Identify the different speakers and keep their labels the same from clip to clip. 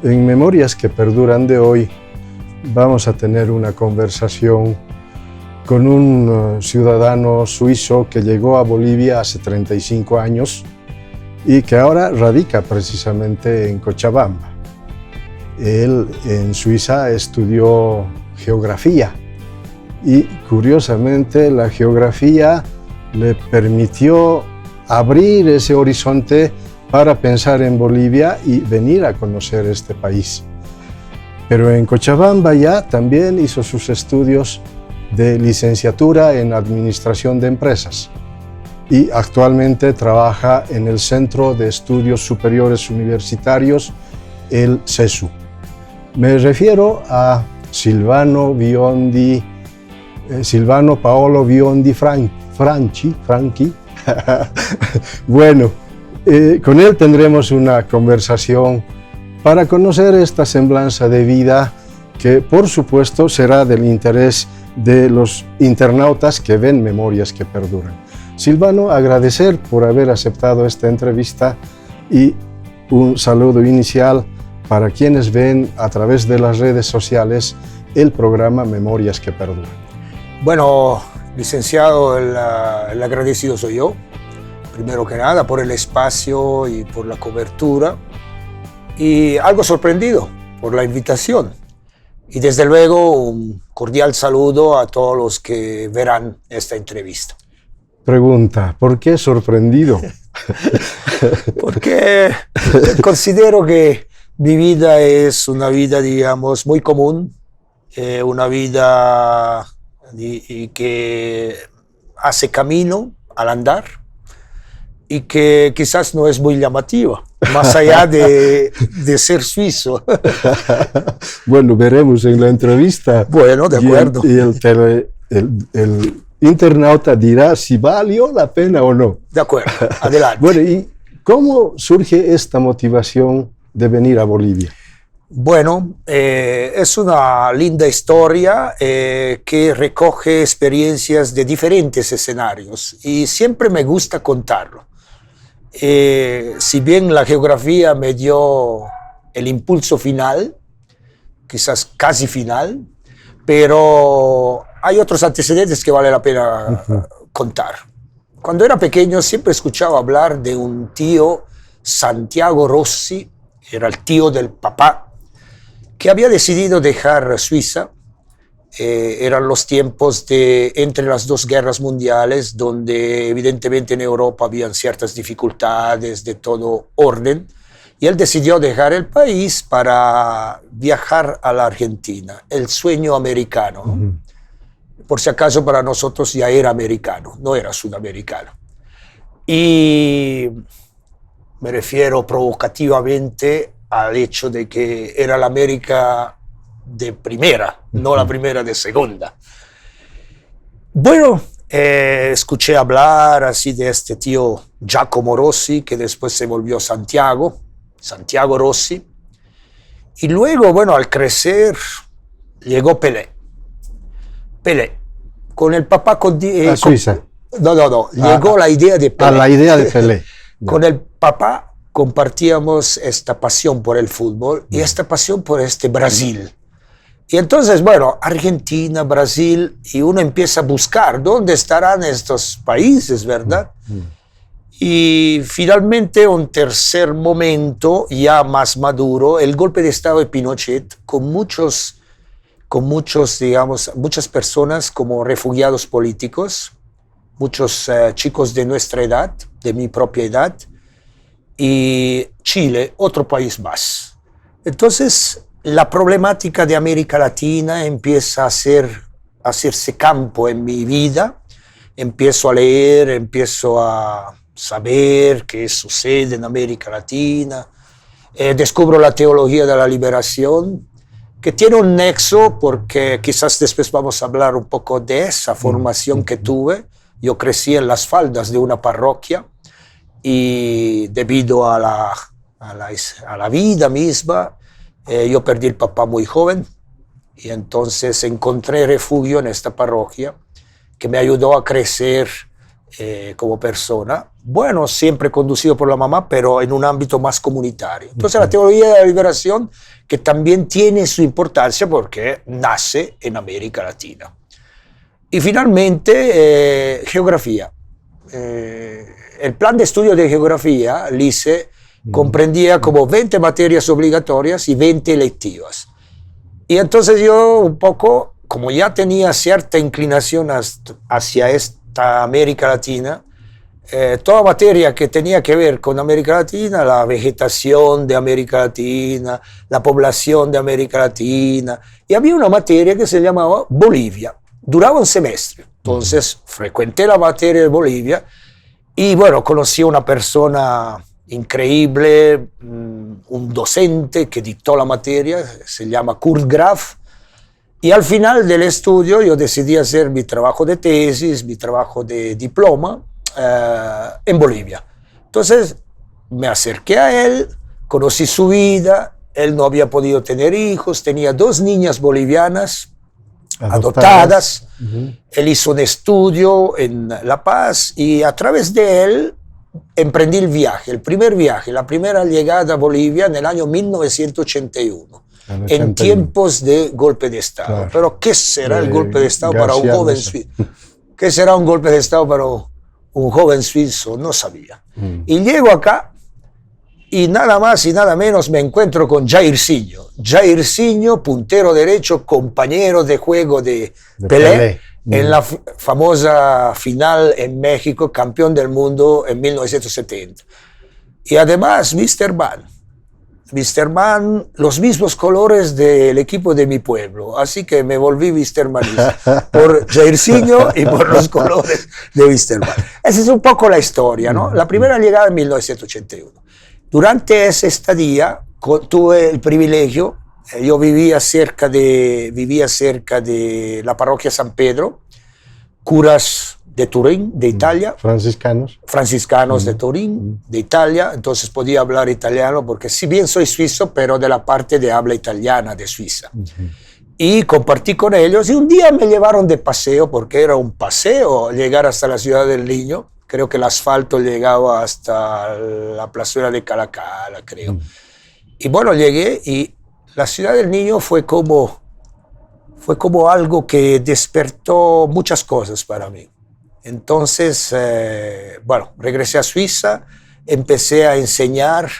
Speaker 1: En Memorias que Perduran de hoy vamos a tener una conversación con un ciudadano suizo que llegó a Bolivia hace 35 años y que ahora radica precisamente en Cochabamba. Él en Suiza estudió geografía y curiosamente la geografía le permitió abrir ese horizonte para pensar en Bolivia y venir a conocer este país. Pero en Cochabamba ya también hizo sus estudios de licenciatura en Administración de Empresas y actualmente trabaja en el Centro de Estudios Superiores Universitarios, el CESU. Me refiero a Silvano Paolo Biondi Franchi. Bueno, con él tendremos una conversación para conocer esta semblanza de vida que, por supuesto, será del interés de los internautas que ven Memorias que Perduran. Silvano, agradecer por haber aceptado esta entrevista y un saludo inicial para quienes ven a través de las redes sociales el programa Memorias que Perduran.
Speaker 2: Bueno, licenciado, el agradecido soy yo, primero que nada, por el espacio y por la cobertura, y algo sorprendido por la invitación. Y desde luego un cordial saludo a todos los que verán esta entrevista.
Speaker 1: Pregunta, ¿por qué sorprendido?
Speaker 2: Porque considero que mi vida es una vida, digamos, muy común, una vida que hace camino al andar y que quizás no es muy llamativa, más allá de ser suizo.
Speaker 1: Bueno, veremos en la entrevista.
Speaker 2: Bueno, de acuerdo.
Speaker 1: Y el internauta dirá si valió la pena o no.
Speaker 2: De acuerdo, adelante.
Speaker 1: Bueno, ¿y cómo surge esta motivación de venir a Bolivia?
Speaker 2: Bueno, es una linda historia que recoge experiencias de diferentes escenarios y siempre me gusta contarlo. Si bien la geografía me dio el impulso final, quizás casi final, pero hay otros antecedentes que vale la pena contar. Cuando era pequeño siempre escuchaba hablar de un tío, Santiago Rossi, era el tío del papá, que había decidido dejar Suiza. Eran los tiempos entre las dos guerras mundiales, donde evidentemente en Europa habían ciertas dificultades de todo orden, y él decidió dejar el país para viajar a la Argentina, el sueño americano, ¿no? Por si acaso para nosotros ya era americano, no era sudamericano. Y me refiero provocativamente al hecho de que era la América de primera, no la primera de segunda. Bueno, escuché hablar así de este tío Giacomo Rossi, que después se volvió Santiago Rossi. Y luego, bueno, al crecer, llegó Pelé. Con el papá...
Speaker 1: ¿A Suiza?
Speaker 2: No, llegó la idea de Pelé.
Speaker 1: A la idea de Pelé.
Speaker 2: Con el papá compartíamos esta pasión por el fútbol y esta pasión por este Brasil. Y entonces, bueno, Argentina, Brasil, y uno empieza a buscar dónde estarán estos países, ¿verdad? Y finalmente, un tercer momento, ya más maduro, el golpe de Estado de Pinochet, con muchos, digamos, muchas personas como refugiados políticos, muchos chicos de nuestra edad, de mi propia edad, y Chile, otro país más. Entonces, la problemática de América Latina empieza a hacerse campo en mi vida. Empiezo a leer, empiezo a saber qué sucede en América Latina. Descubro la teología de la liberación, que tiene un nexo, porque quizás después vamos a hablar un poco de esa formación que tuve. Yo crecí en las faldas de una parroquia y debido a la vida misma, yo perdí el papá muy joven y entonces encontré refugio en esta parroquia que me ayudó a crecer como persona. Bueno, siempre conducido por la mamá, pero en un ámbito más comunitario. Entonces la teología de la liberación, que también tiene su importancia porque nace en América Latina. Y finalmente, geografía. El plan de estudio de geografía, LICE, comprendía como 20 materias obligatorias y 20 electivas. Y entonces yo un poco, como ya tenía cierta inclinación hacia esta América Latina, toda materia que tenía que ver con América Latina, la vegetación de América Latina, la población de América Latina, y había una materia que se llamaba Bolivia, duraba un semestre. Entonces frecuenté la materia de Bolivia y bueno, conocí a una persona increíble, un docente que dictó la materia, se llama Kurt Graf, y al final del estudio yo decidí hacer mi trabajo de tesis, mi trabajo de diploma en Bolivia. Entonces me acerqué a él, conocí su vida, él no había podido tener hijos, tenía 2 niñas bolivianas adoptadas. Él hizo un estudio en La Paz y a través de él emprendí el viaje, el primer viaje, la primera llegada a Bolivia en el año 1981, en tiempos de golpe de Estado. Claro. Pero ¿qué será el golpe de Estado para un joven suizo? ¿Qué será un golpe de Estado para un joven suizo? No sabía. Y llego acá y nada más y nada menos me encuentro con Jairzinho. Jairzinho, puntero derecho, compañero de juego de Pelé. En la famosa final en México, campeón del mundo en 1970. Y además, Mr. Van, los mismos colores del equipo de mi pueblo. Así que me volví Mr. Manista por Jairzinho y por los colores de Mr. Van. Esa es un poco la historia, ¿no? La primera llegada en 1981. Durante esa estadía tuve el privilegio. Yo vivía cerca de la parroquia San Pedro, curas de Turín, de Italia. Franciscanos de Turín, de Italia. Entonces podía hablar italiano porque si bien soy suizo, pero de la parte de habla italiana de Suiza. Y compartí con ellos y un día me llevaron de paseo, porque era un paseo llegar hasta la Ciudad del Niño. Creo que el asfalto llegaba hasta la plazuela de Calacala, creo. Y bueno, llegué y la Ciudad del Niño fue como algo que despertó muchas cosas para mí. Entonces, bueno, regresé a Suiza, empecé a enseñar,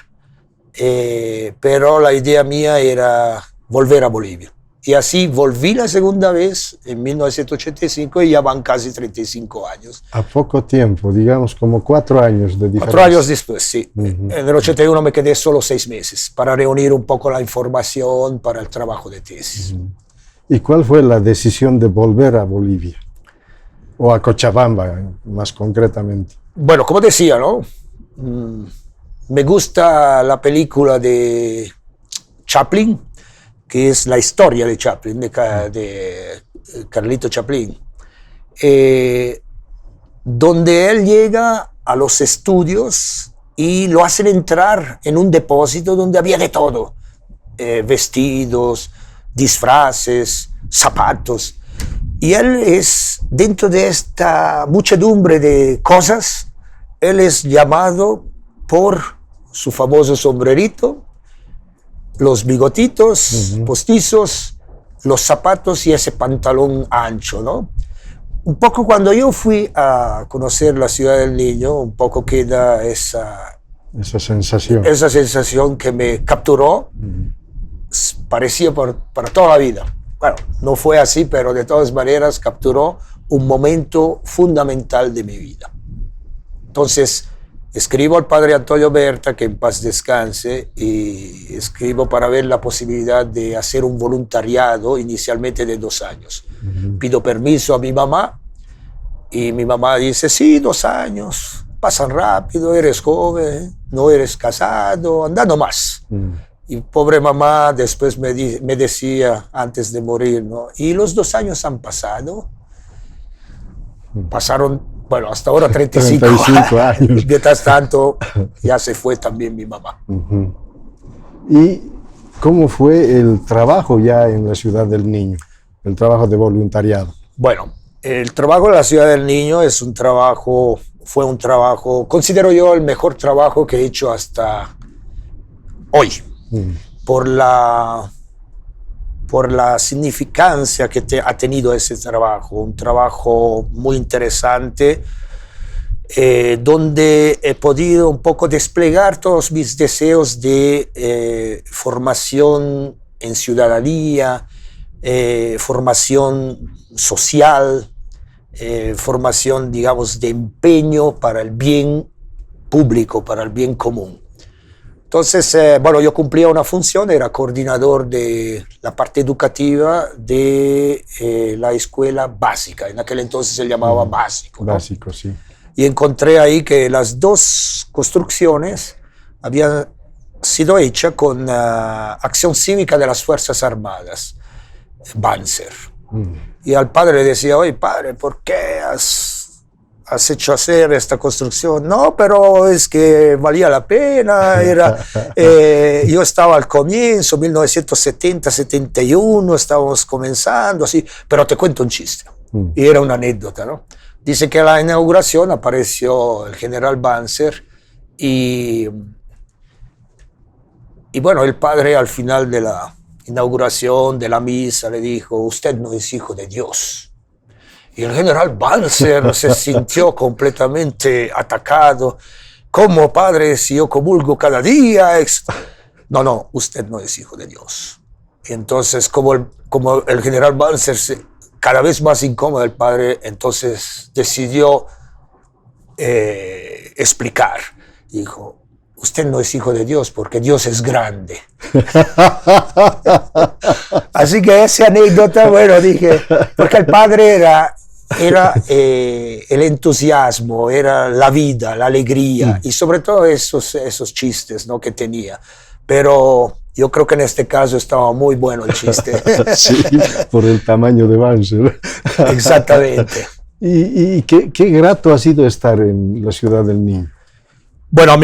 Speaker 2: pero la idea mía era volver a Bolivia. Y así volví la segunda vez en 1985 y ya van casi 35 años.
Speaker 1: A poco tiempo, digamos como 4 años de diferencia.
Speaker 2: 4 años después, sí. En el 81 me quedé solo 6 meses para reunir un poco la información para el trabajo de tesis.
Speaker 1: ¿Y cuál fue la decisión de volver a Bolivia? O a Cochabamba, más concretamente.
Speaker 2: Bueno, como decía, ¿no? Me gusta la película de Chaplin, que es la historia de Chaplin, de Carlito Chaplin, donde él llega a los estudios y lo hacen entrar en un depósito donde había de todo, vestidos, disfraces, zapatos, y él es, dentro de esta muchedumbre de cosas, él es llamado por su famoso sombrerito, los bigotitos postizos, los zapatos y ese pantalón ancho, ¿no? Un poco cuando yo fui a conocer la Ciudad del Niño, un poco queda esa sensación que me capturó, parecía para toda la vida. Bueno, no fue así, pero de todas maneras capturó un momento fundamental de mi vida. Entonces, escribo al padre Antonio Berta, que en paz descanse, y escribo para ver la posibilidad de hacer un voluntariado inicialmente de 2 años. Pido permiso a mi mamá y mi mamá dice, sí, 2 años, pasan rápido, eres joven, no eres casado, anda nomás. Y pobre mamá después me decía antes de morir, ¿no? Y los 2 años han pasado, pasaron. Bueno, hasta ahora 35 años. Mientras tanto, ya se fue también mi mamá.
Speaker 1: ¿Y cómo fue el trabajo ya en la Ciudad del Niño? El trabajo de voluntariado.
Speaker 2: Bueno, El trabajo de la Ciudad del Niño fue un trabajo, considero yo el mejor trabajo que he hecho hasta hoy, por la significancia que ha tenido ese trabajo, un trabajo muy interesante, donde he podido un poco desplegar todos mis deseos de formación en ciudadanía, formación social, formación, digamos, de empeño para el bien público, para el bien común. Entonces, bueno, yo cumplía una función, era coordinador de la parte educativa de la escuela básica. En aquel entonces se llamaba básico, ¿no?
Speaker 1: Básico, sí.
Speaker 2: Y encontré ahí que las dos construcciones habían sido hechas con acción cívica de las Fuerzas Armadas, Banzer. Y al padre le decía, oye, padre, ¿por qué has hecho hacer esta construcción? No, pero es que valía la pena. Yo estaba al comienzo, 1970, 71, estábamos comenzando, así. Pero te cuento un chiste. Y era una anécdota, ¿no? Dice que a la inauguración apareció el general Banzer y bueno, el padre al final de la inauguración, de la misa, le dijo, usted no es hijo de Dios. Y el general Banzer se sintió completamente atacado. ¿Cómo, padre, si yo comulgo cada día? No, usted no es hijo de Dios. Y entonces, como el general Banzer cada vez más incómodo, el padre entonces decidió explicar. Dijo, usted no es hijo de Dios porque Dios es grande. Así que esa anécdota, bueno, dije, porque el padre era el entusiasmo, era la vida, la alegría y sobre todo esos chistes, ¿no?, que tenía. Pero yo creo que en este caso estaba muy bueno el chiste.
Speaker 1: Sí, por el tamaño de Banzer.
Speaker 2: Exactamente.
Speaker 1: ¿Y qué grato ha sido estar en la Ciudad del Niño?
Speaker 2: Bueno,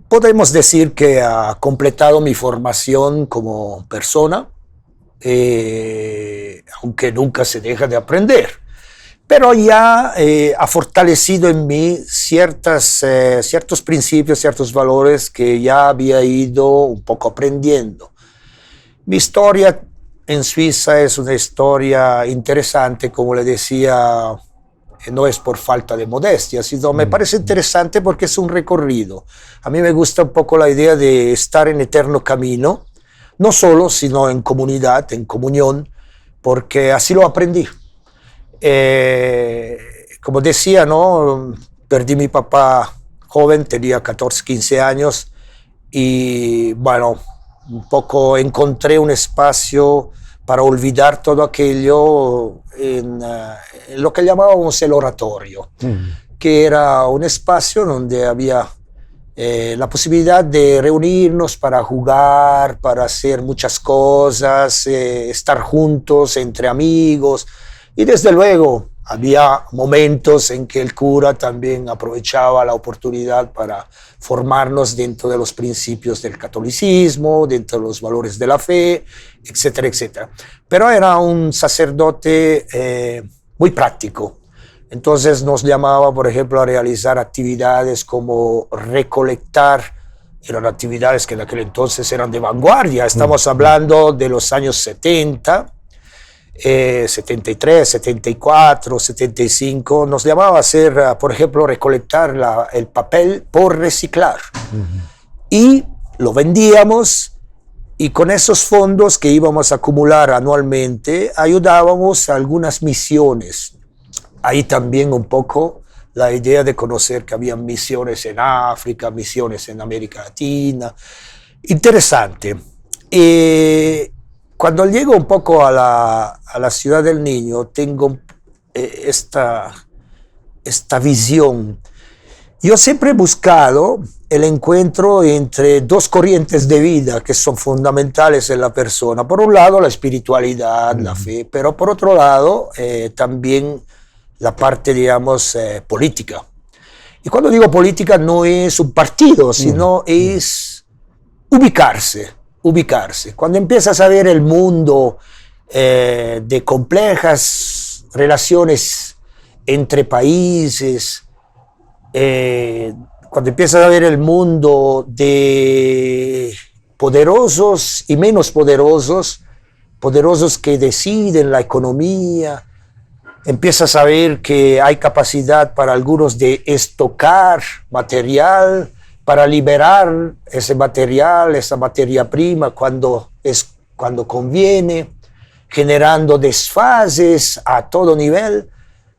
Speaker 2: podemos decir que ha completado mi formación como persona, aunque nunca se deja de aprender, pero ya ha fortalecido en mí ciertos principios, ciertos valores que ya había ido un poco aprendiendo. Mi historia en Suiza es una historia interesante, como le decía, no es por falta de modestia, sino me parece interesante porque es un recorrido. A mí me gusta un poco la idea de estar en eterno camino, no solo, sino en comunidad, en comunión, porque así lo aprendí. Como decía, ¿no?, perdí a mi papá joven, tenía 14, 15 años, y bueno, un poco encontré un espacio para olvidar todo aquello en lo que llamábamos el oratorio, que era un espacio donde había la posibilidad de reunirnos para jugar, para hacer muchas cosas, estar juntos entre amigos, y desde luego había momentos en que el cura también aprovechaba la oportunidad para formarnos dentro de los principios del catolicismo, dentro de los valores de la fe, etcétera, etcétera. Pero era un sacerdote muy práctico. Entonces nos llamaba, por ejemplo, a realizar actividades como recolectar. Eran actividades que en aquel entonces eran de vanguardia. Estamos hablando de los años 70, 73, 74, 75, nos llamaba a hacer, por ejemplo, recolectar el papel por reciclar. Y lo vendíamos, y con esos fondos que íbamos a acumular anualmente, ayudábamos a algunas misiones. Ahí también un poco la idea de conocer que había misiones en África, misiones en América Latina. Interesante. Cuando llego un poco a la Ciudad del Niño, tengo esta visión. Yo siempre he buscado el encuentro entre dos corrientes de vida que son fundamentales en la persona. Por un lado, la espiritualidad, la fe, pero por otro lado, también la parte, digamos, política. Y cuando digo política, no es un partido, sino es ubicarse. Cuando empiezas a ver el mundo de complejas relaciones entre países, cuando empiezas a ver el mundo de poderosos y menos poderosos, poderosos que deciden la economía, empiezas a ver que hay capacidad para algunos de estocar material, para liberar ese material, esa materia prima cuando conviene, generando desfases a todo nivel.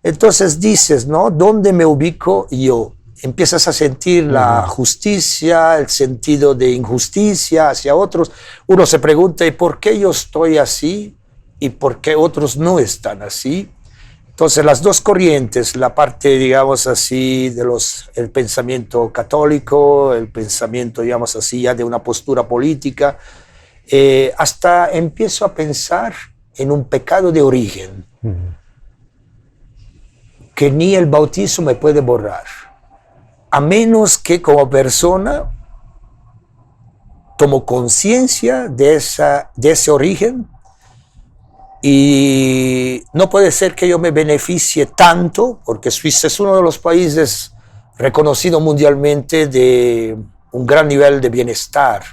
Speaker 2: Entonces dices, ¿no? ¿Dónde me ubico yo? Empiezas a sentir la justicia, el sentido de injusticia hacia otros. Uno se pregunta, ¿y por qué yo estoy así? ¿Y por qué otros no están así? Entonces las dos corrientes, la parte, digamos así, el pensamiento católico, el pensamiento, digamos así, ya de una postura política, hasta empiezo a pensar en un pecado de origen, que ni el bautismo me puede borrar, a menos que como persona tomo conciencia de ese origen. Y no puede ser que yo me beneficie tanto, porque Suiza es uno de los países reconocidos mundialmente de un gran nivel de bienestar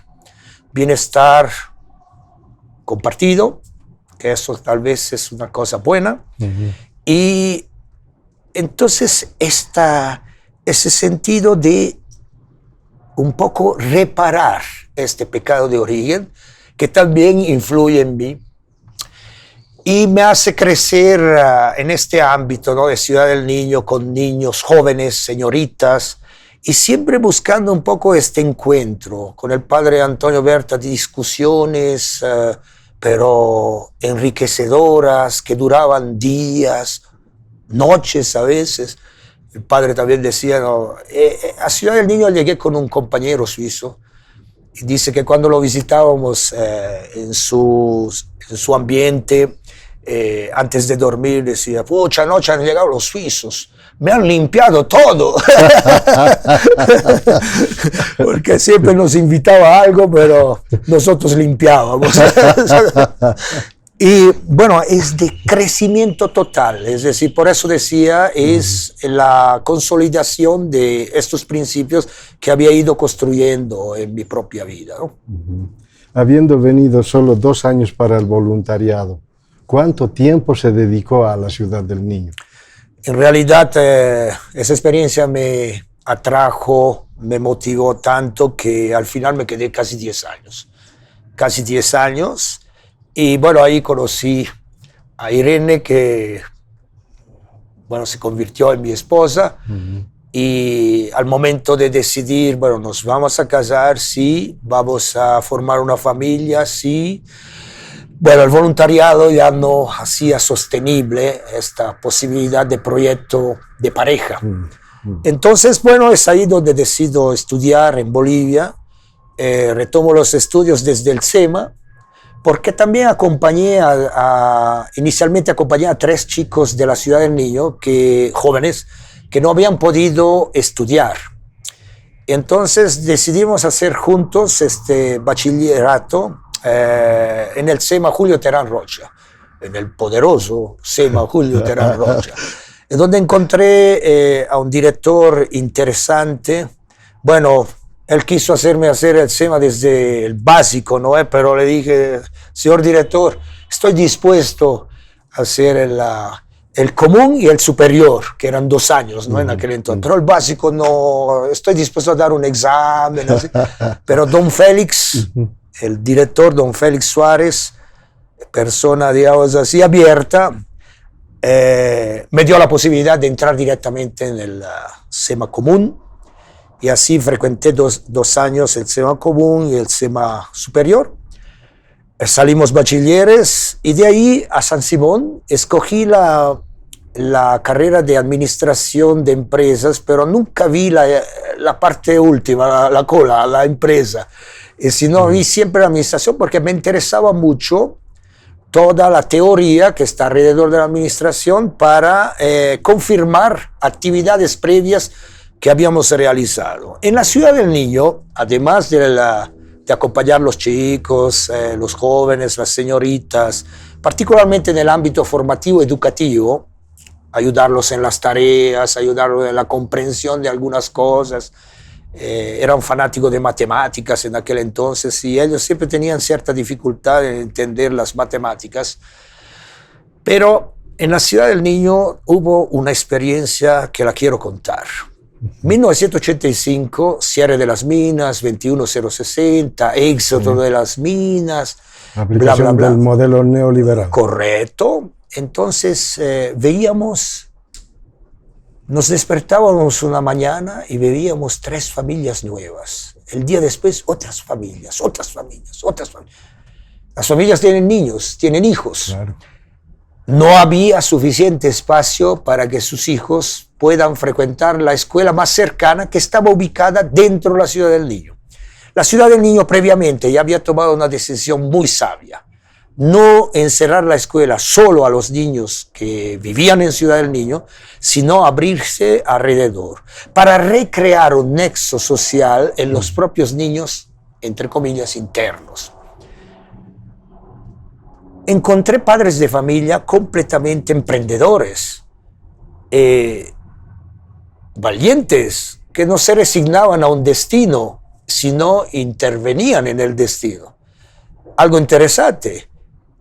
Speaker 2: compartido, que eso tal vez es una cosa buena. Y entonces ese sentido de un poco reparar este pecado de origen, que también influye en mí, y me hace crecer en este ámbito, ¿no? De Ciudad del Niño, con niños, jóvenes, señoritas, y siempre buscando un poco este encuentro con el padre Antonio Berta, de discusiones, pero enriquecedoras, que duraban días, noches a veces. El padre también decía, ¿no? A Ciudad del Niño llegué con un compañero suizo, y dice que cuando lo visitábamos en su ambiente, antes de dormir decía, pucha, anoche han llegado los suizos, me han limpiado todo. Porque siempre nos invitaba a algo, pero nosotros limpiábamos. Y bueno, es de crecimiento total, es decir, por eso decía, es la consolidación de estos principios que había ido construyendo en mi propia vida, ¿no?
Speaker 1: Habiendo venido solo 2 años para el voluntariado, ¿cuánto tiempo se dedicó a la Ciudad del Niño?
Speaker 2: En realidad, esa experiencia me atrajo, me motivó tanto que al final me quedé casi 10 años. Casi 10 años. Y bueno, ahí conocí a Irene, que bueno, se convirtió en mi esposa. Y al momento de decidir, bueno, nos vamos a casar, sí, vamos a formar una familia, sí. Bueno, el voluntariado ya no hacía sostenible esta posibilidad de proyecto de pareja. Entonces, bueno, es ahí donde decido estudiar en Bolivia. Retomo los estudios desde el SEMA, porque también inicialmente acompañé a 3 chicos de la Ciudad del Niño, jóvenes, que no habían podido estudiar. Entonces decidimos hacer juntos este bachillerato en el SEMA Julio Terán Rocha, en el poderoso SEMA Julio Terán Rocha, en donde encontré a un director interesante. Bueno, él quiso hacerme hacer el SEMA desde el básico, ¿no? Pero le dije, señor director, estoy dispuesto a hacer el común y el superior, que eran 2 años, ¿no? En aquel entonces. Pero el básico no, estoy dispuesto a dar un examen, así. Pero don Félix, el director, don Félix Suárez, persona, digamos así, abierta, me dio la posibilidad de entrar directamente en el SEMA común, y así frecuenté 2 años el SEMA común y el SEMA superior. Salimos bachilleres y de ahí a San Simón escogí la carrera de administración de empresas, pero nunca vi la parte última, la cola, la empresa. Sino vi siempre la administración porque me interesaba mucho toda la teoría que está alrededor de la administración para confirmar actividades previas que habíamos realizado. En la Ciudad del Niño, además de acompañar los chicos, los jóvenes, las señoritas, particularmente en el ámbito formativo educativo, ayudarlos en las tareas, ayudarlos en la comprensión de algunas cosas. Eran fanáticos de matemáticas en aquel entonces y ellos siempre tenían cierta dificultad en entender las matemáticas. Pero en la Ciudad del Niño hubo una experiencia que la quiero contar. 1985, cierre de las minas, 21060, éxodo de las minas,
Speaker 1: aplicación
Speaker 2: bla, bla, bla.
Speaker 1: del modelo neoliberal.
Speaker 2: Correcto. Entonces nos despertábamos una mañana y veíamos 3 familias nuevas. El día después, otras familias. Las familias tienen niños, tienen hijos.
Speaker 1: Claro.
Speaker 2: No había suficiente espacio para que sus hijos puedan frecuentar la escuela más cercana, que estaba ubicada dentro de la Ciudad del Niño. La Ciudad del Niño previamente ya había tomado una decisión muy sabia. No encerrar la escuela solo a los niños que vivían en Ciudad del Niño, sino abrirse alrededor, para recrear un nexo social en los propios niños, entre comillas, internos. Encontré padres de familia completamente emprendedores, valientes, que no se resignaban a un destino, sino intervenían en el destino. Algo interesante.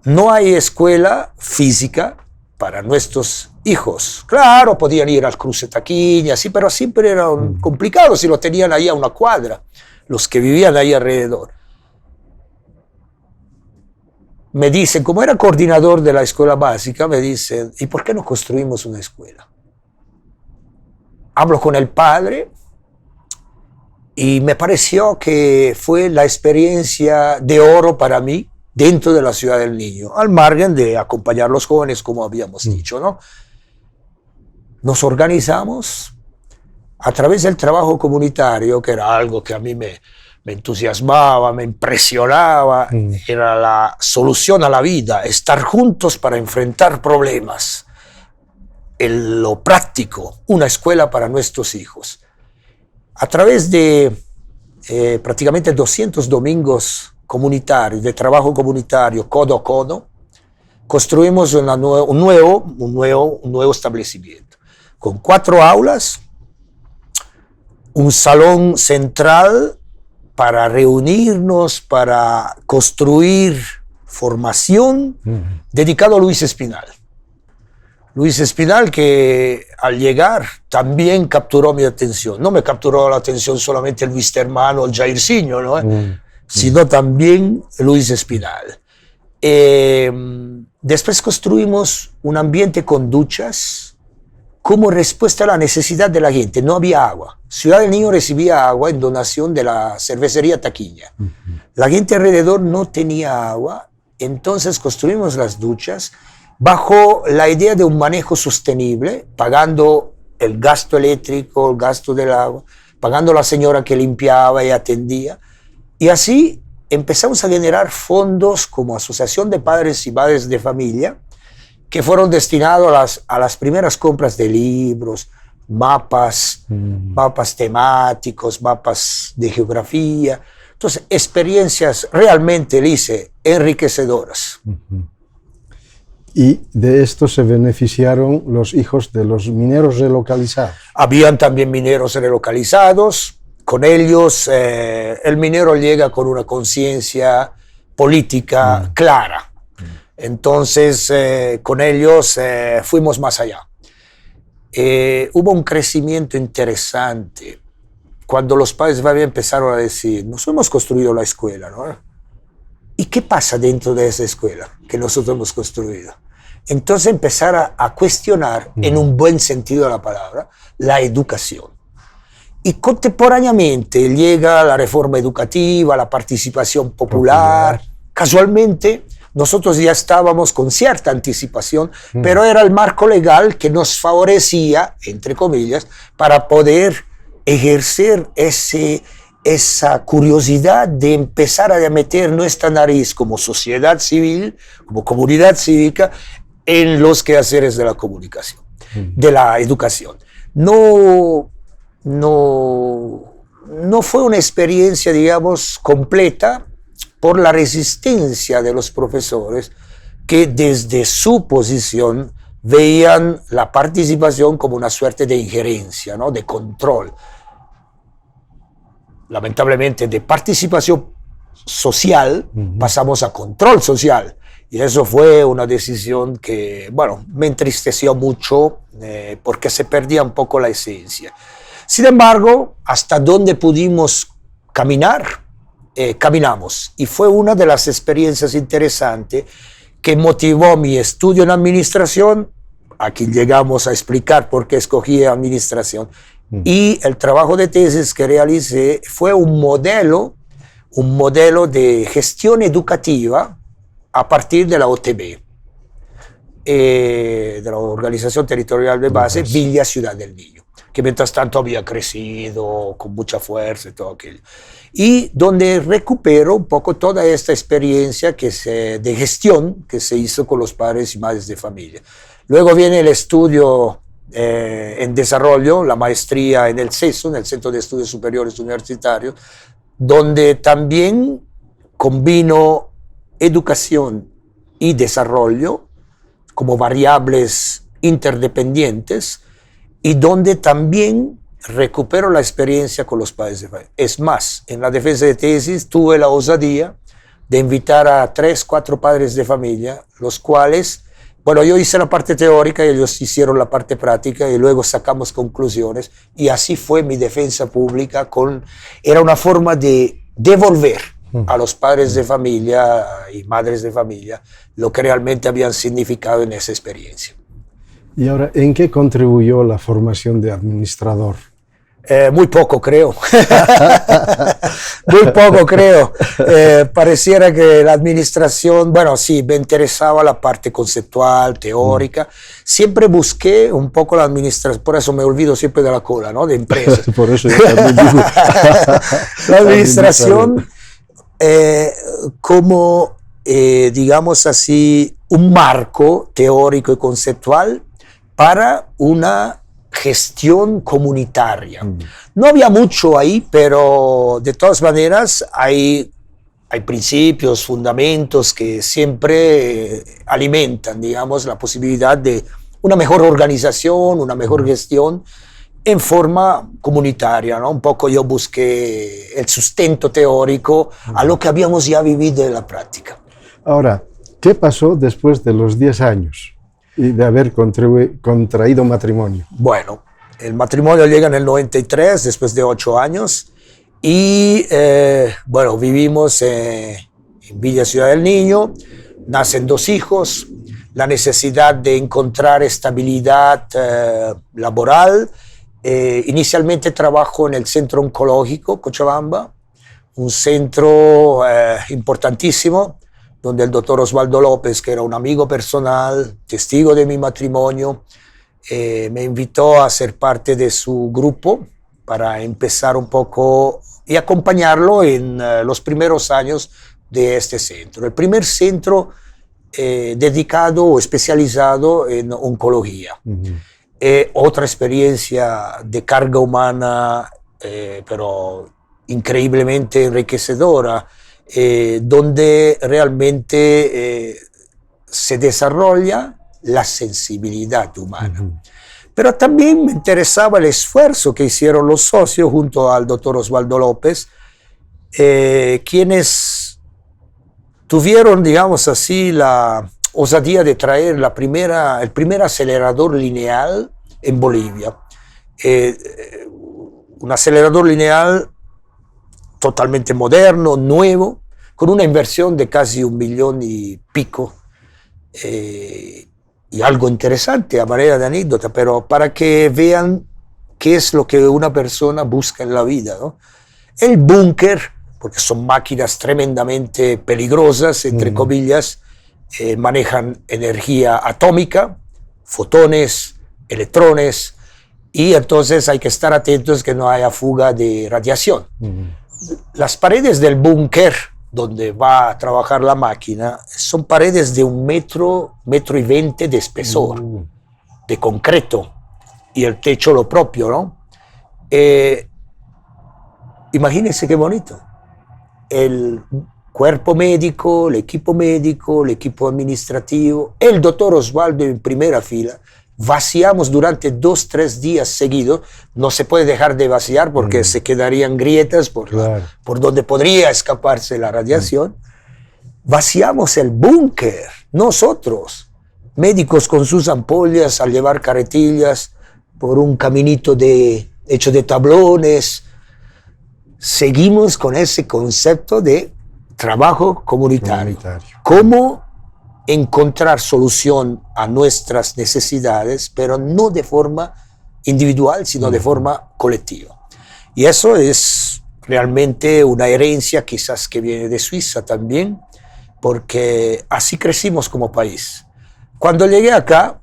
Speaker 2: No hay escuela física para nuestros hijos. Claro, podían ir al cruce Taquiña, sí, pero siempre era complicado si lo tenían ahí a una cuadra, los que vivían ahí alrededor. Me dicen, como era coordinador de la escuela básica, me dicen, ¿y por qué no construimos una escuela? Hablo con el padre y me pareció que fue la experiencia de oro para mí, dentro de la Ciudad del Niño, al margen de acompañar a los jóvenes, como habíamos dicho, ¿no? Nos organizamos a través del trabajo comunitario, que era algo que a mí me entusiasmaba, me impresionaba, era la solución a la vida, estar juntos para enfrentar problemas. En lo práctico, una escuela para nuestros hijos. A través de prácticamente 200 domingos comunitarios, de trabajo comunitario, codo a codo, construimos un nuevo establecimiento, con 4 aulas, un salón central para reunirnos, para construir formación, dedicado a Luis Espinal. Luis Espinal, que al llegar también capturó mi atención. No me capturó la atención solamente el Wisterman o el Jairzinho, ¿no? Sino también Luis Espinal. Después construimos un ambiente con duchas como respuesta a la necesidad de la gente. No había agua. Ciudad del Niño recibía agua en donación de la cervecería Taquiña. La gente alrededor no tenía agua, entonces construimos las duchas bajo la idea de un manejo sostenible, pagando el gasto eléctrico, el gasto del agua, pagando a la señora que limpiaba y atendía. Y así empezamos a generar fondos como Asociación de Padres y Madres de Familia, que fueron destinados a las primeras compras de libros, mapas temáticos, mapas de geografía. Entonces, experiencias realmente, Lice, enriquecedoras.
Speaker 1: Y de esto se beneficiaron los hijos de los mineros relocalizados.
Speaker 2: Habían también mineros relocalizados. Con ellos, el minero llega con una conciencia política clara. Entonces, con ellos fuimos más allá. Hubo un crecimiento interesante cuando los padres de familia empezaron a decir, nosotros hemos construido la escuela, ¿no? ¿Y qué pasa dentro de esa escuela que nosotros hemos construido? Entonces empezar a cuestionar, en un buen sentido de la palabra, la educación. Y contemporáneamente llega la reforma educativa, la participación popular. Casualmente, nosotros ya estábamos con cierta anticipación, pero era el marco legal que nos favorecía, entre comillas, para poder ejercer esa curiosidad de empezar a meter nuestra nariz como sociedad civil, como comunidad cívica, en los quehaceres de la comunicación, de la educación. No fue una experiencia, digamos, completa por la resistencia de los profesores que desde su posición veían la participación como una suerte de injerencia, ¿no? De control. Lamentablemente, de participación social pasamos a control social. Y eso fue una decisión que, bueno, me entristeció mucho porque se perdía un poco la esencia. Sin embargo, hasta donde pudimos caminar, caminamos. Y fue una de las experiencias interesantes que motivó mi estudio en administración. Aquí llegamos a explicar por qué escogí administración. Y el trabajo de tesis que realicé fue un modelo de gestión educativa a partir de la OTB, de la Organización Territorial de Base, Villa Ciudad del Niño, que mientras tanto había crecido con mucha fuerza y todo aquello. Y donde recupero un poco toda esta experiencia de gestión que se hizo con los padres y madres de familia. Luego viene el estudio en desarrollo, la maestría en el CESU, en el Centro de Estudios Superiores Universitarios, donde también combino educación y desarrollo como variables interdependientes y donde también recupero la experiencia con los padres de familia. Es más, en la defensa de tesis tuve la osadía de invitar a 3, 4 padres de familia, los cuales, bueno, yo hice la parte teórica y ellos hicieron la parte práctica y luego sacamos conclusiones y así fue mi defensa pública. Era una forma de devolver a los padres de familia y madres de familia lo que realmente habían significado en esa experiencia.
Speaker 1: Y ahora, ¿en qué contribuyó la formación de administrador?
Speaker 2: Muy poco, creo. Muy poco, creo. Pareciera que la administración, bueno, sí, me interesaba la parte conceptual, teórica. Siempre busqué un poco la administración, por eso me olvido siempre de la cola, ¿no? De empresas.
Speaker 1: Por eso yo también digo.
Speaker 2: La administración como, digamos así, un marco teórico y conceptual para una gestión comunitaria. No había mucho ahí, pero de todas maneras hay principios, fundamentos que siempre alimentan, digamos, la posibilidad de una mejor organización, una mejor gestión en forma comunitaria, ¿no? Un poco yo busqué el sustento teórico a lo que habíamos ya vivido en la práctica.
Speaker 1: Ahora, ¿qué pasó después de los 10 años y de haber contraído matrimonio?
Speaker 2: Bueno, el matrimonio llega en el 93, después de 8 años, y bueno, vivimos en Villa Ciudad del Niño, nacen 2 hijos, la necesidad de encontrar estabilidad laboral. Inicialmente trabajo en el Centro Oncológico Cochabamba, un centro importantísimo, donde el doctor Osvaldo López, que era un amigo personal, testigo de mi matrimonio, me invitó a ser parte de su grupo para empezar un poco y acompañarlo en los primeros años de este centro. El primer centro dedicado o especializado en oncología. Otra experiencia de carga humana, pero increíblemente enriquecedora, donde realmente se desarrolla la sensibilidad humana. Pero también me interesaba el esfuerzo que hicieron los socios junto al doctor Osvaldo López, quienes tuvieron, digamos así, la osadía de traer el primer acelerador lineal en Bolivia. Un acelerador lineal totalmente moderno, nuevo, con una inversión de casi 1,5 millones. Y algo interesante a manera de anécdota, pero para que vean qué es lo que una persona busca en la vida, ¿no? El búnker, porque son máquinas tremendamente peligrosas, entre comillas, manejan energía atómica, fotones, electrones, y entonces hay que estar atentos que no haya fuga de radiación. Las paredes del búnker, donde va a trabajar la máquina, son paredes de 1,20 metros de espesor, de concreto, y el techo lo propio, ¿no? Imagínense qué bonito. cuerpo médico, el equipo administrativo, el doctor Osvaldo en primera fila. Vaciamos durante 2-3 días seguidos. No se puede dejar de vaciar porque se quedarían grietas por donde podría escaparse la radiación. Vaciamos el búnker, nosotros, médicos con sus ampollas al llevar carretillas por un caminito hecho de tablones. Seguimos con ese concepto de trabajo comunitario. ¿Cómo encontrar solución a nuestras necesidades, pero no de forma individual, sino de forma colectiva? Y eso es realmente una herencia quizás que viene de Suiza también, porque así crecimos como país. Cuando llegué acá,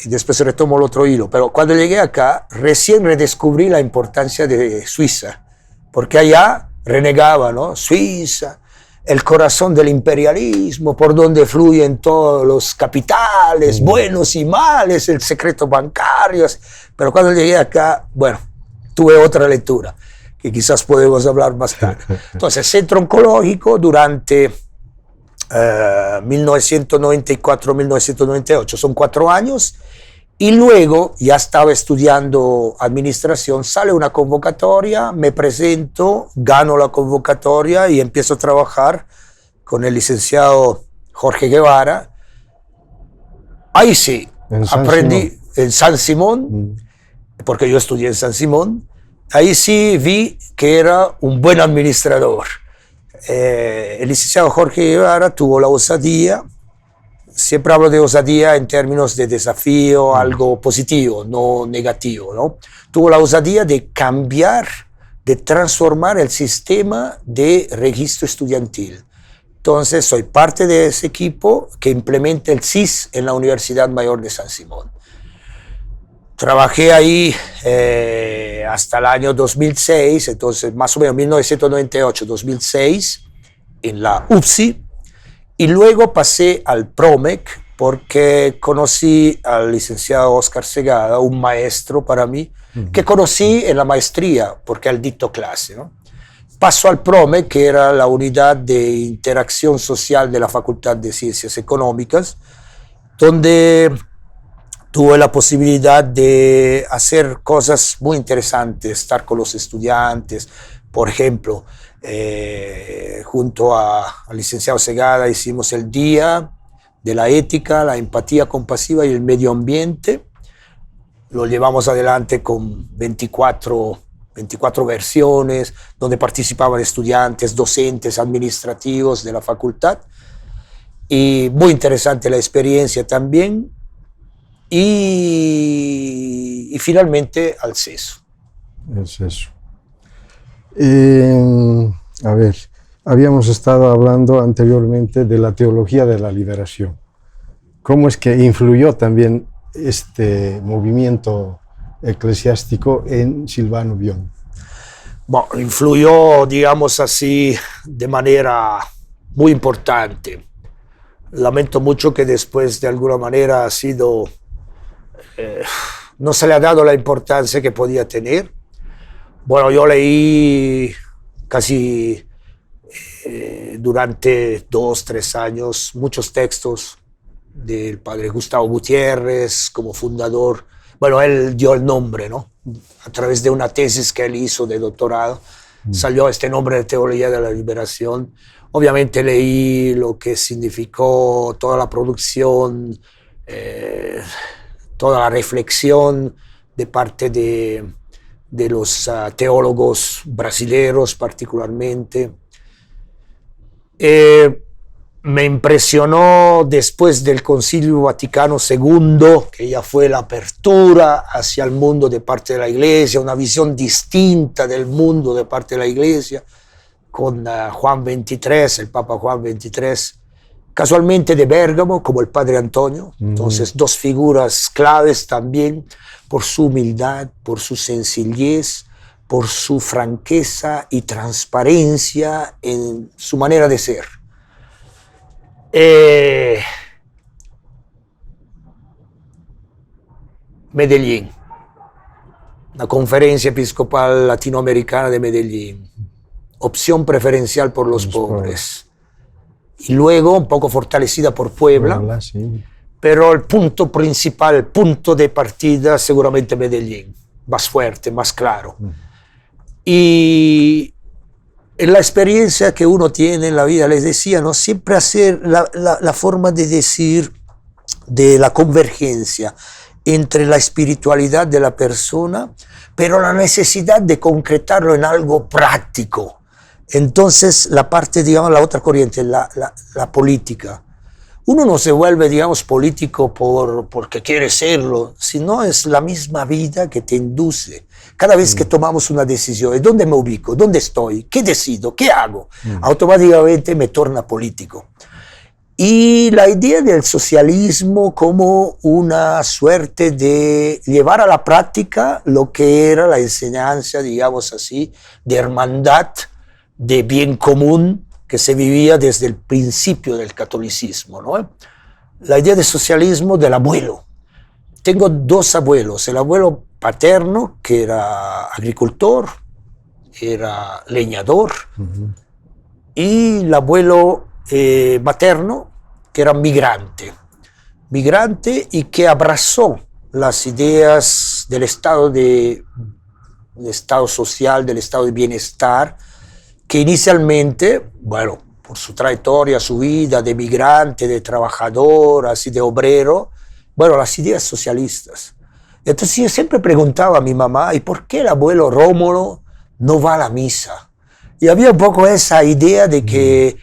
Speaker 2: y después retomo el otro hilo, pero cuando llegué acá, recién redescubrí la importancia de Suiza, porque allá renegaba, ¿no? Suiza, el corazón del imperialismo, por donde fluyen todos los capitales, buenos y males, el secreto bancario. Pero cuando llegué acá, bueno, tuve otra lectura, que quizás podemos hablar más tarde. Entonces, centro oncológico durante 1994-1998, son 4 años, y luego ya estaba estudiando administración, sale una convocatoria, me presento, gano la convocatoria y empiezo a trabajar con el licenciado Jorge Guevara. Ahí sí, aprendí en San Simón, porque yo estudié en San Simón, ahí sí vi que era un buen administrador. El licenciado Jorge Guevara tuvo la osadía, siempre hablo de osadía en términos de desafío, algo positivo, no negativo, ¿no? Tuvo la osadía de cambiar, de transformar el sistema de registro estudiantil. Entonces, soy parte de ese equipo que implementa el SIS en la Universidad Mayor de San Simón. Trabajé ahí hasta el año 2006, entonces más o menos 1998-2006, en la UPSI, y luego pasé al PROMEC porque conocí al licenciado Oscar Segada, un maestro para mí, que conocí en la maestría porque él dictó clase, ¿no? Paso al PROMEC, que era la unidad de interacción social de la Facultad de Ciencias Económicas, donde tuve la posibilidad de hacer cosas muy interesantes, estar con los estudiantes. Por ejemplo, junto al licenciado Segada hicimos el Día de la Ética, la Empatía Compasiva y el Medio Ambiente. Lo llevamos adelante con 24 versiones, donde participaban estudiantes, docentes, administrativos de la facultad. Y muy interesante la experiencia también. Y finalmente al CESO.
Speaker 1: El CESO. A ver, habíamos estado hablando anteriormente de la teología de la liberación. ¿Cómo es que influyó también este movimiento eclesiástico en Silvano Bion?
Speaker 2: Bueno, influyó, digamos así, de manera muy importante. Lamento mucho que después de alguna manera ha sido, no se le ha dado la importancia que podía tener. Bueno, yo leí casi durante 2-3 años muchos textos del padre Gustavo Gutiérrez como fundador. Bueno, él dio el nombre, ¿no? A través de una tesis que él hizo de doctorado, salió este nombre de Teología de la Liberación. Obviamente leí lo que significó toda la producción, toda la reflexión de parte de los teólogos brasileños particularmente. Me impresionó después del Concilio Vaticano II, que ya fue la apertura hacia el mundo de parte de la Iglesia, una visión distinta del mundo de parte de la Iglesia, con Juan XXIII, el Papa Juan XXIII, casualmente de Bérgamo, como el Padre Antonio. Entonces, dos figuras claves también por su humildad, por su sencillez, por su franqueza y transparencia en su manera de ser. Medellín, la Conferencia Episcopal Latinoamericana de Medellín, opción preferencial por los pobres. y luego un poco fortalecida por Puebla,
Speaker 1: sí.
Speaker 2: pero el punto principal, el punto de partida, seguramente Medellín, más fuerte, más claro. Y en la experiencia que uno tiene en la vida, les decía, ¿no? Siempre hacer la forma de decir de la convergencia entre la espiritualidad de la persona, pero la necesidad de concretarlo en algo práctico. Entonces, la parte, digamos, la otra corriente, la política. Uno no se vuelve, digamos, político porque quiere serlo, sino es la misma vida que te induce. Cada vez que tomamos una decisión, ¿dónde me ubico? ¿Dónde estoy? ¿Qué decido? ¿Qué hago? Automáticamente me torna político. Y la idea del socialismo como una suerte de llevar a la práctica lo que era la enseñanza, digamos así, de hermandad, de bien común que se vivía desde el principio del catolicismo, ¿no? La idea de socialismo del abuelo. Tengo dos abuelos, el abuelo paterno, que era agricultor, era leñador, y el abuelo materno, que era migrante y que abrazó las ideas del estado social, del estado de bienestar, que inicialmente, bueno, por su trayectoria, su vida de migrante, de trabajador, así de obrero, bueno, las ideas socialistas. Entonces yo siempre preguntaba a mi mamá, ¿y por qué el abuelo Rómulo no va a la misa? Y había un poco esa idea de que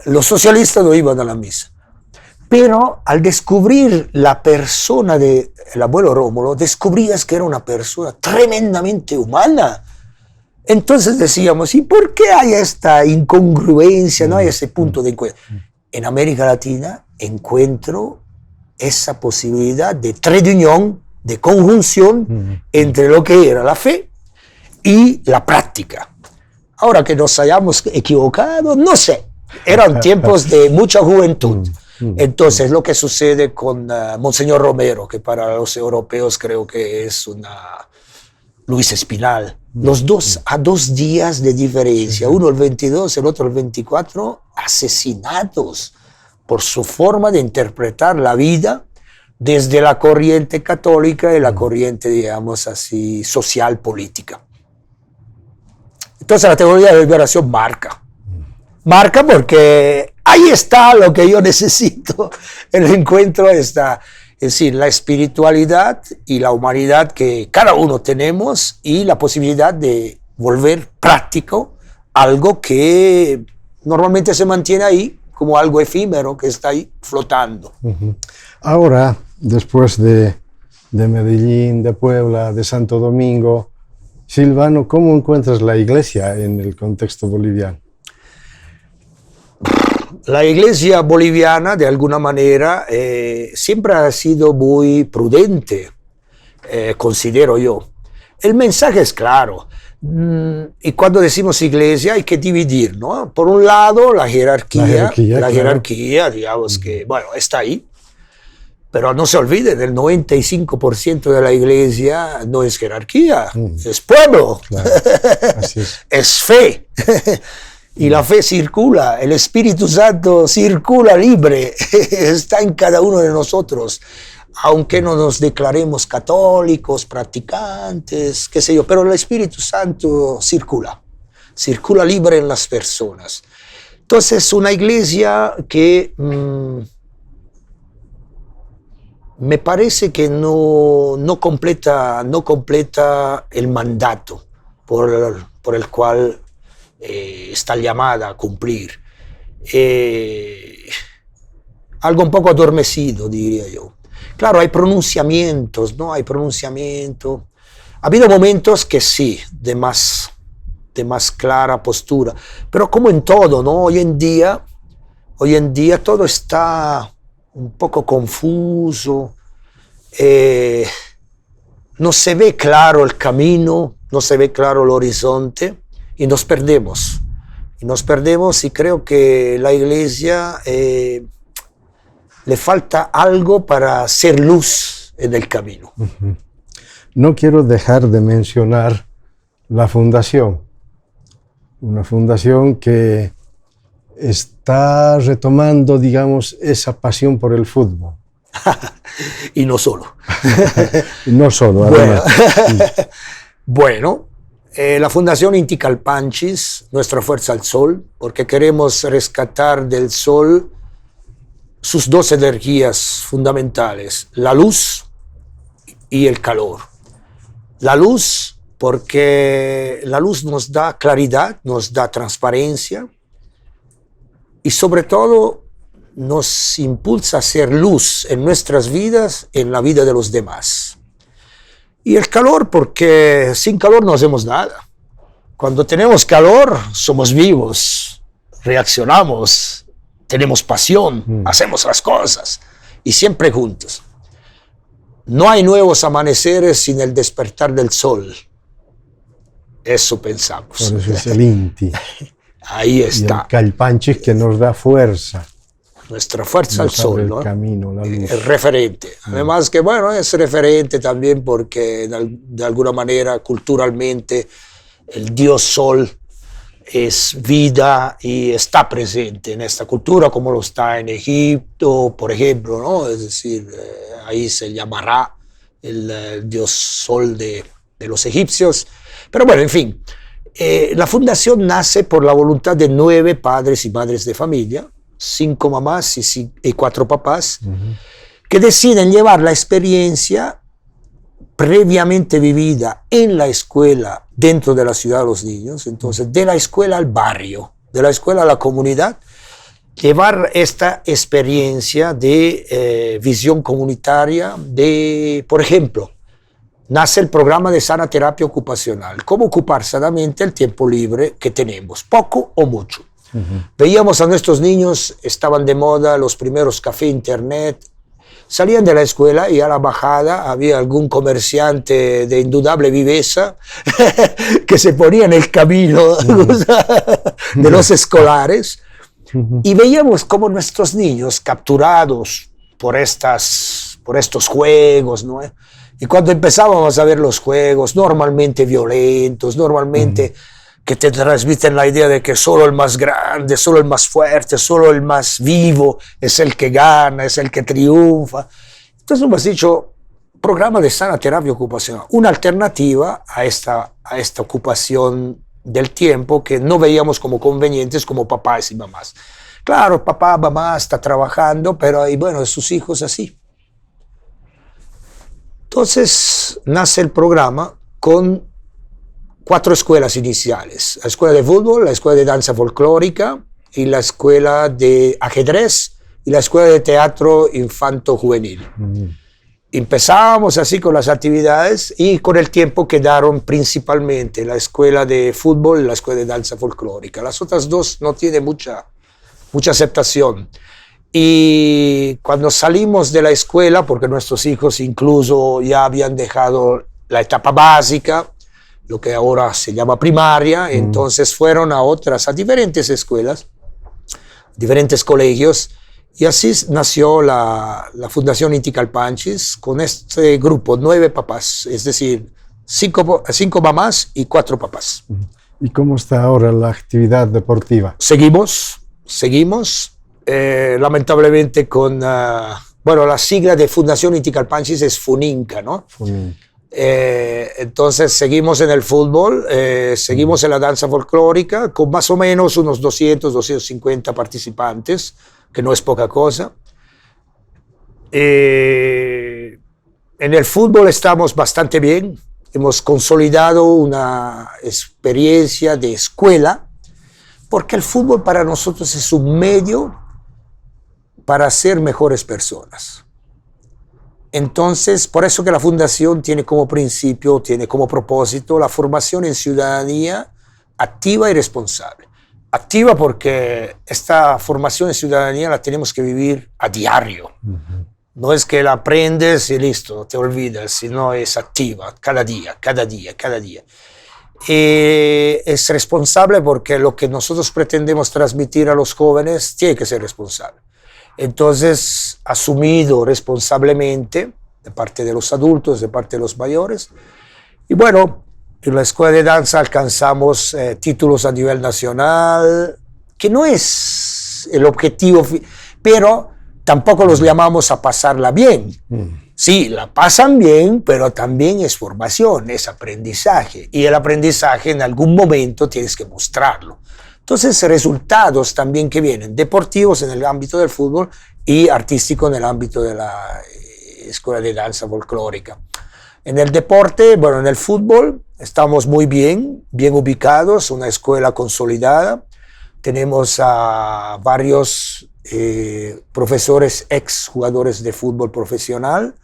Speaker 2: los socialistas no iban a la misa. Pero al descubrir la persona del abuelo Rómulo, descubrías que era una persona tremendamente humana. Entonces decíamos, ¿y por qué hay esta incongruencia, no hay ese punto de encuentro? En América Latina encuentro esa posibilidad de unión, de conjunción entre lo que era la fe y la práctica. Ahora que nos hayamos equivocado, no sé, eran tiempos de mucha juventud. Entonces lo que sucede con Monseñor Romero, que para los europeos creo que es una Luis Espinal, los dos a 2 días de diferencia, uno el 22, el otro el 24, asesinados por su forma de interpretar la vida desde la corriente católica y la corriente, digamos así, social política. Entonces la teoría de liberación marca porque ahí está lo que yo necesito. El encuentro está, es decir, la espiritualidad y la humanidad que cada uno tenemos y la posibilidad de volver práctico algo que normalmente se mantiene ahí como algo efímero que está ahí flotando.
Speaker 1: Ahora, después de Medellín, de Puebla, de Santo Domingo, Silvano, ¿cómo encuentras la iglesia en el contexto boliviano?
Speaker 2: La iglesia boliviana, de alguna manera, siempre ha sido muy prudente, considero yo. El mensaje es claro. Y cuando decimos iglesia hay que dividir, ¿no? Por un lado, la jerarquía, digamos que, bueno, está ahí. Pero no se olviden, el 95% de la iglesia no es jerarquía, es pueblo,
Speaker 1: Claro, así
Speaker 2: es fe. Y la fe circula, el Espíritu Santo circula libre, está en cada uno de nosotros, aunque no nos declaremos católicos, practicantes, qué sé yo, pero el Espíritu Santo circula libre en las personas. Entonces, una iglesia que me parece que no completa el mandato por el cual está llamada a cumplir. Algo un poco adormecido, diría yo. Claro, hay pronunciamientos, ¿no? Hay pronunciamiento. Ha habido momentos que sí, de más clara postura, pero como en todo, ¿no? Hoy en día todo está un poco confuso, no se ve claro el camino, no se ve claro el horizonte y nos perdemos. Y creo que la iglesia le falta algo para ser luz en el camino.
Speaker 1: No quiero dejar de mencionar la fundación, una fundación que está retomando, digamos, esa pasión por el fútbol.
Speaker 2: Y no solo.
Speaker 1: No solo, además.
Speaker 2: Bueno, la Fundación Inti Calpanchis, nuestra fuerza al sol, porque queremos rescatar del sol sus dos energías fundamentales, la luz y el calor. La luz, porque la luz nos da claridad, nos da transparencia y sobre todo nos impulsa a hacer luz en nuestras vidas, en la vida de los demás. Y el calor, porque sin calor no hacemos nada. Cuando tenemos calor, somos vivos, reaccionamos, tenemos pasión, hacemos las cosas y siempre juntos. No hay nuevos amaneceres sin el despertar del sol. Eso pensamos.
Speaker 1: Por eso es el Inti.
Speaker 2: Ahí está.
Speaker 1: Y el Calpanchis que nos da fuerza.
Speaker 2: Nuestra fuerza al sol,
Speaker 1: el
Speaker 2: ¿no?
Speaker 1: Camino, la luz.
Speaker 2: Es referente. Además que, bueno, es referente también porque de alguna manera culturalmente el dios sol es vida y está presente en esta cultura como lo está en Egipto, por ejemplo, ¿no? Es decir, ahí se llamará el dios sol de los egipcios. Pero bueno, en fin, la fundación nace por la voluntad de 9 padres y madres de familia, 5 mamás y 4 papás, que deciden llevar la experiencia previamente vivida en la escuela dentro de la ciudad de los niños, entonces de la escuela al barrio, de la escuela a la comunidad, llevar esta experiencia de visión comunitaria, de, por ejemplo, nace el programa de sana terapia ocupacional, cómo ocupar sanamente el tiempo libre que tenemos, poco o mucho. Veíamos a nuestros niños, estaban de moda los primeros café internet, salían de la escuela y a la bajada había algún comerciante de indudable viveza que se ponía en el camino de los escolares y veíamos cómo nuestros niños capturados por estos juegos, ¿no? Y cuando empezábamos a ver los juegos, normalmente violentos, normalmente que te transmiten la idea de que solo el más grande, solo el más fuerte, solo el más vivo es el que gana, es el que triunfa. Entonces hemos dicho, programa de sana terapia ocupacional, una alternativa a esta ocupación del tiempo que no veíamos como convenientes como papás y mamás. Claro, papá, mamá está trabajando, pero hay, bueno, sus hijos así. Entonces nace el programa con 4 escuelas iniciales, la escuela de fútbol, la escuela de danza folclórica y la escuela de ajedrez y la escuela de teatro infanto-juvenil. Empezábamos así con las actividades y con el tiempo quedaron principalmente la escuela de fútbol y la escuela de danza folclórica. Las otras 2 no tienen mucha aceptación. Y cuando salimos de la escuela, porque nuestros hijos incluso ya habían dejado la etapa básica, lo que ahora se llama primaria, entonces fueron a diferentes escuelas, diferentes colegios, y así nació la Fundación Inti Calpanchis con este grupo, 9 papás, es decir, 5 mamás y 4 papás.
Speaker 1: ¿Y cómo está ahora la actividad deportiva?
Speaker 2: Seguimos, lamentablemente con, bueno, la sigla de Fundación Inti Calpanchis es FUNINCA, ¿no? FUNINCA. Entonces seguimos en el fútbol, seguimos en la danza folclórica con más o menos unos 250 participantes, que no es poca cosa. En el fútbol estamos bastante bien, hemos consolidado una experiencia de escuela, porque el fútbol para nosotros es un medio para ser mejores personas. Entonces, por eso que la Fundación tiene como principio, tiene como propósito la formación en ciudadanía activa y responsable. Activa porque esta formación en ciudadanía la tenemos que vivir a diario. No es que la aprendes y listo, te olvidas, sino es activa, cada día. Es responsable porque lo que nosotros pretendemos transmitir a los jóvenes tiene que ser responsable. Entonces, asumido responsablemente de parte de los adultos, de parte de los mayores. Y bueno, en la escuela de danza alcanzamos títulos a nivel nacional, que no es es el objetivo, pero tampoco los llamamos a pasarla bien. Sí, la pasan bien, pero también es formación, es aprendizaje. Y el aprendizaje en algún momento tienes que mostrarlo. Entonces, resultados también que vienen, deportivos en el ámbito del fútbol y artístico en el ámbito de la escuela de danza folclórica. En el deporte, bueno, en el fútbol estamos muy bien ubicados, una escuela consolidada. Tenemos a varios profesores ex jugadores de fútbol profesional.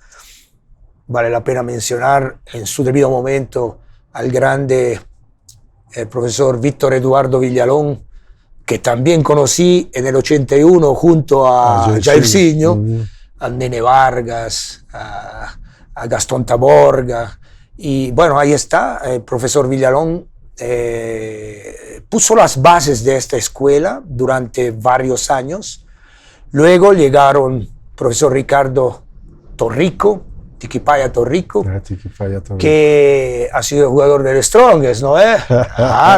Speaker 2: Vale la pena mencionar en su debido momento al grande profesor Víctor Eduardo Villalón, que también conocí en el 81 junto a Jairzinho, a Nene Vargas, a Gastón Taborga. Y bueno, ahí está, el profesor Villalón puso las bases de esta escuela durante varios años. Luego llegaron profesor Ricardo Torrico, Tiquipaya Torrico, que ha sido jugador del Strongest, ¿no?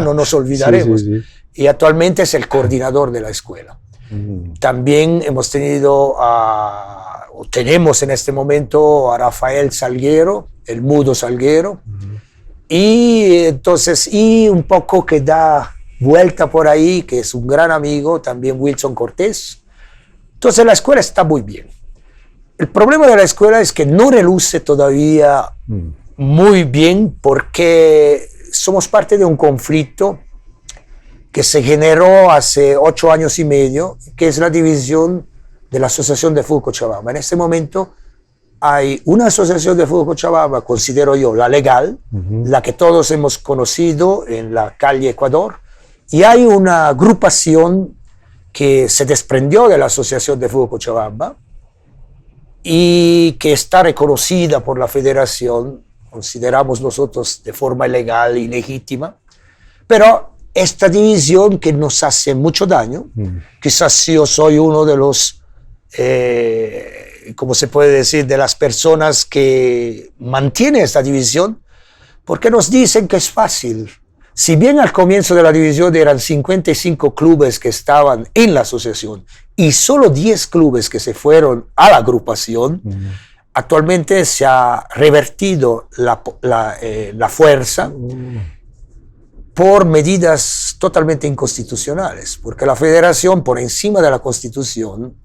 Speaker 2: No nos olvidaremos. Sí. Y actualmente es el coordinador de la escuela. También hemos tenido tenemos en este momento a Rafael Salguero, el Mudo Salguero, y entonces, y un poco que da vuelta por ahí, que es un gran amigo, también Wilson Cortés. Entonces la escuela está muy bien. El problema de la escuela es que no reluce todavía muy bien porque somos parte de un conflicto que se generó hace 8 años y medio, que es la división de la Asociación de Fútbol Cochabamba. En este momento hay una asociación de fútbol Cochabamba, considero yo, la legal, la que todos hemos conocido en la calle Ecuador, y hay una agrupación que se desprendió de la Asociación de Fútbol Cochabamba, y que está reconocida por la federación, consideramos nosotros de forma ilegal y legítima, pero esta división que nos hace mucho daño, quizás yo soy uno de los, ¿cómo se puede decir?, de las personas que mantiene esta división, porque nos dicen que es fácil. Si bien al comienzo de la división eran 55 clubes que estaban en la asociación y solo 10 clubes que se fueron a la agrupación, actualmente se ha revertido la fuerza por medidas totalmente inconstitucionales, porque la federación, por encima de la Constitución,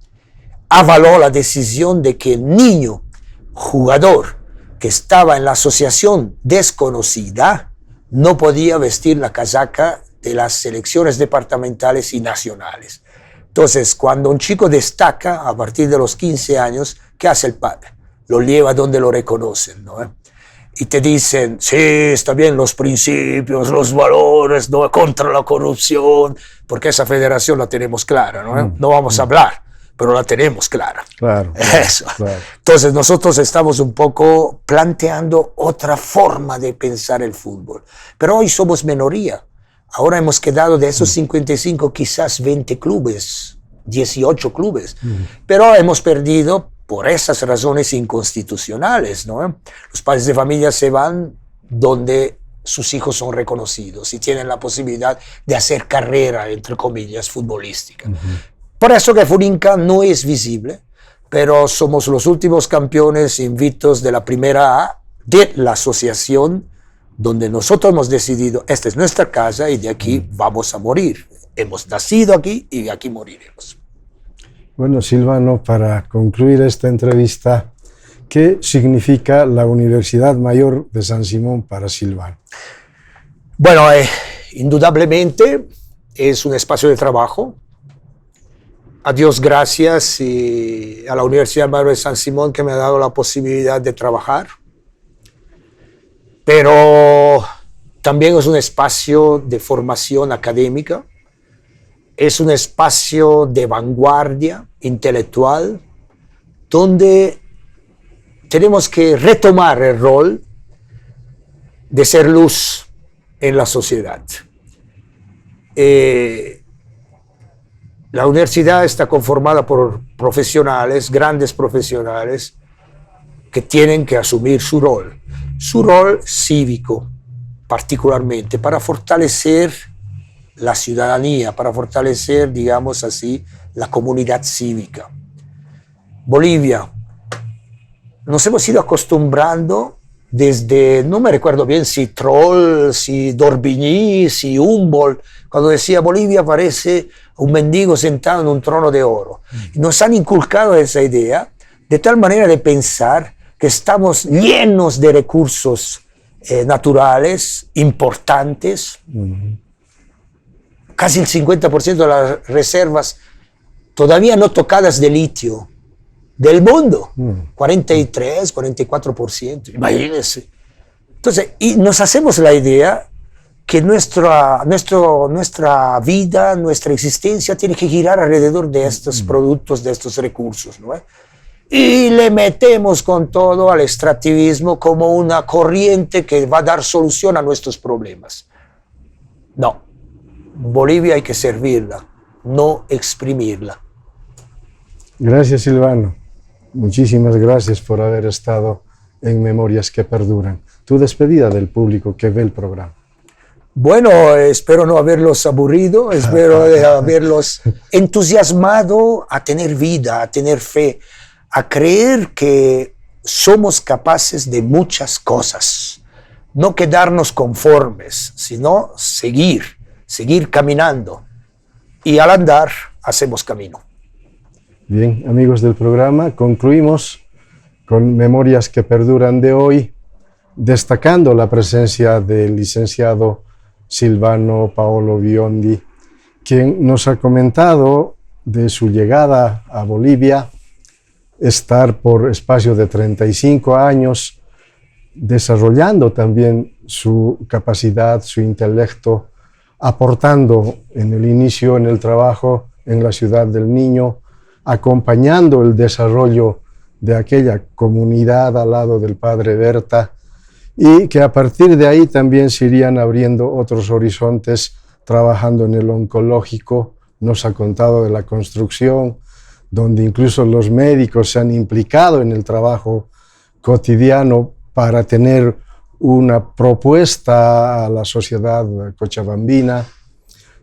Speaker 2: avaló la decisión de que el niño jugador que estaba en la asociación desconocida no podía vestir la casaca de las selecciones departamentales y nacionales. Entonces, cuando un chico destaca a partir de los 15 años, ¿qué hace el padre? Lo lleva donde lo reconocen, ¿no? Y te dicen, sí, está bien los principios, los valores, ¿no?, contra la corrupción, porque esa federación la tenemos clara, ¿no? No vamos a hablar, pero la tenemos clara.
Speaker 1: Claro.
Speaker 2: Eso. Claro. Entonces nosotros estamos un poco planteando otra forma de pensar el fútbol. Pero hoy somos minoría. Ahora hemos quedado de esos 55 quizás 20 clubes, 18 clubes. Pero hemos perdido por esas razones inconstitucionales, ¿no? Los padres de familia se van donde sus hijos son reconocidos y tienen la posibilidad de hacer carrera, entre comillas, futbolística. Por eso que Furinca no es visible, pero somos los últimos campeones invictos de la primera A de la asociación, donde nosotros hemos decidido, esta es nuestra casa y de aquí vamos a morir. Hemos nacido aquí y aquí moriremos.
Speaker 1: Bueno, Silvano, para concluir esta entrevista, ¿qué significa la Universidad Mayor de San Simón para Silvano?
Speaker 2: Bueno, indudablemente es un espacio de trabajo. A Dios gracias y a la Universidad Mayor de San Simón que me ha dado la posibilidad de trabajar. Pero también es un espacio de formación académica, es un espacio de vanguardia intelectual, donde tenemos que retomar el rol de ser luz en la sociedad. La universidad está conformada por profesionales, grandes profesionales, que tienen que asumir su rol cívico, particularmente, para fortalecer la ciudadanía, para fortalecer, digamos así, la comunidad cívica. Bolivia, nos hemos ido acostumbrando desde, no me recuerdo bien si Troll, si D'Orbigny, si Humboldt, cuando decía Bolivia parece un mendigo sentado en un trono de oro. Nos han inculcado esa idea de tal manera de pensar que estamos llenos de recursos naturales importantes, casi el 50% de las reservas todavía no tocadas de litio del mundo, 43, 44%, imagínense. Entonces, y nos hacemos la idea que nuestra vida, nuestra existencia tiene que girar alrededor de estos productos, de estos recursos, ¿no? Y le metemos con todo al extractivismo como una corriente que va a dar solución a nuestros problemas. No, Bolivia hay que servirla, no exprimirla.
Speaker 1: Gracias, Silvano. Muchísimas gracias por haber estado en Memorias que Perduran. Tu despedida del público que ve el programa.
Speaker 2: Bueno, espero no haberlos aburrido, espero haberlos entusiasmado a tener vida, a tener fe, a creer que somos capaces de muchas cosas. No quedarnos conformes, sino seguir caminando. Y al andar, hacemos camino.
Speaker 1: Bien, amigos del programa, concluimos con Memorias que Perduran de hoy, destacando la presencia del licenciado Silvano Paolo Biondi, quien nos ha comentado de su llegada a Bolivia, estar por espacio de 35 años, desarrollando también su capacidad, su intelecto, aportando en el inicio, en el trabajo en la Ciudad del Niño, acompañando el desarrollo de aquella comunidad al lado del padre Berta, y que a partir de ahí también se irían abriendo otros horizontes trabajando en el oncológico. Nos ha contado de la construcción, donde incluso los médicos se han implicado en el trabajo cotidiano para tener una propuesta a la sociedad cochabambina.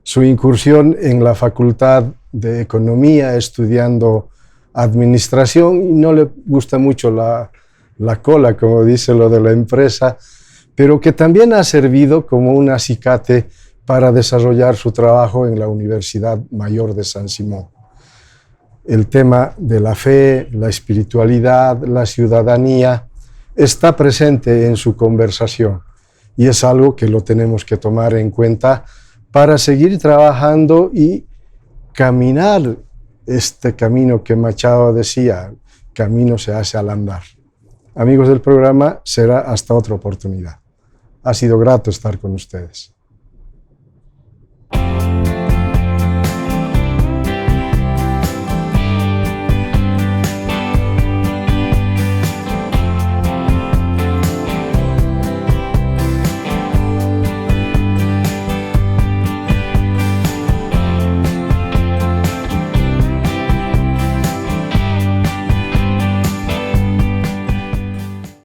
Speaker 1: Su incursión en la Facultad de Economía, estudiando administración, y no le gusta mucho la cola, como dice lo de la empresa, pero que también ha servido como un acicate para desarrollar su trabajo en la Universidad Mayor de San Simón. El tema de la fe, la espiritualidad, la ciudadanía, está presente en su conversación y es algo que lo tenemos que tomar en cuenta para seguir trabajando y caminar este camino que Machado decía, camino se hace al andar. Amigos del programa, será hasta otra oportunidad. Ha sido grato estar con ustedes.